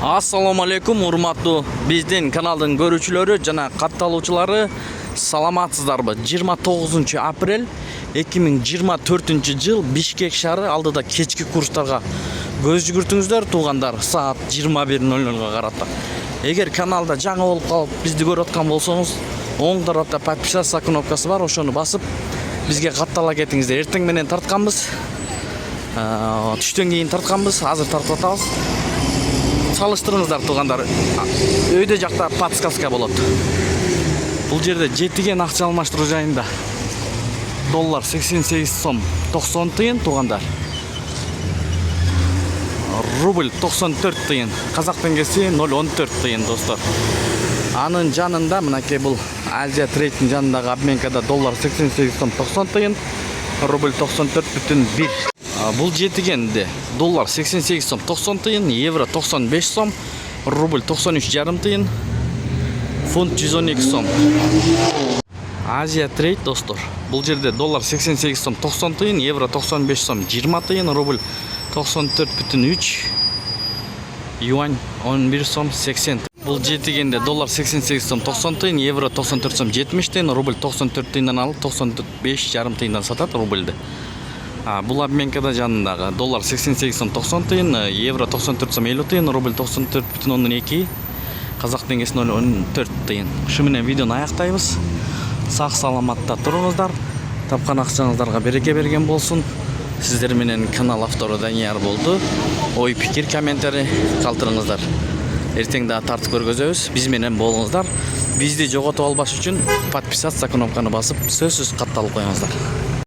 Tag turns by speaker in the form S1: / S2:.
S1: Assalamu alaikum, урматтуу биздин каналдын көрүүчүлөрү жана катталуучулары. Саламатсыздарбы? 29 апрель 2024 жыл Бишкек шаары алдыда кечки курстарга көз жүгүртүңүздөр туугандар. Саат 21:00 карата. Эгер каналда жаңы болуп калып бизди көрүп аткан болсоңуз, оң тарапта подписаться кнопкасы бар, ошону басып бизге каттала кетиңиздер. Эртең менен тартканбыз. Түштөн кийин тартканбыз, азыр тартып атабыз. Салыштырыңыздар туугандар. Өйдө жакта подсказка болот. Бул жерде жетиген акча алмаштыруу жайында. Доллар 88 сом 90 тыйын туугандар. Рубль 94 тыйын. Казак теңгеси 0.14 тыйын достор. Анын жанында мынакей бул Азия трейдтин жанындагы обменкада доллар 88 сом 90 тыйын, рубль 94,1. Бул жетигенде доллар 88 сом 90 тыйын, евро 95 сом, рубль 93,5 тыйын, фунт 112 сом. Азия трейд достор. Бул жерде доллар 88 сом 90 тыйын, евро 95 сом 20 тыйын, рубль 94,3, юань 11 сом 80. Бул жетигенде доллар 88 сом 90 тыйын, евро 94 сом 70 тыйын, рубль 94 тыйындан алып 95,5 тыйындан сатат рубльди. Бул обменкада жанындагы доллар 88 сом 90 тыйын, евро 94 сом 50 тыйын, рубль 94,2, казак теңгеси 0.14 тыйын. Ушу менен видеону аяктайбыз. Сак саламатта туруңуздар. Тапкан акчаңыздарга береке берген болсун. Сиздер менен канал автору Данияр болду. Ой, пикир, комментарий калтырыңыздар. Эртең да тартып көргөзөбүз. Биз менен болуңуздар. Бизди жоготуп албаш үчүн подписаться кнопканы басып сөзсүз катталып коюңуздар.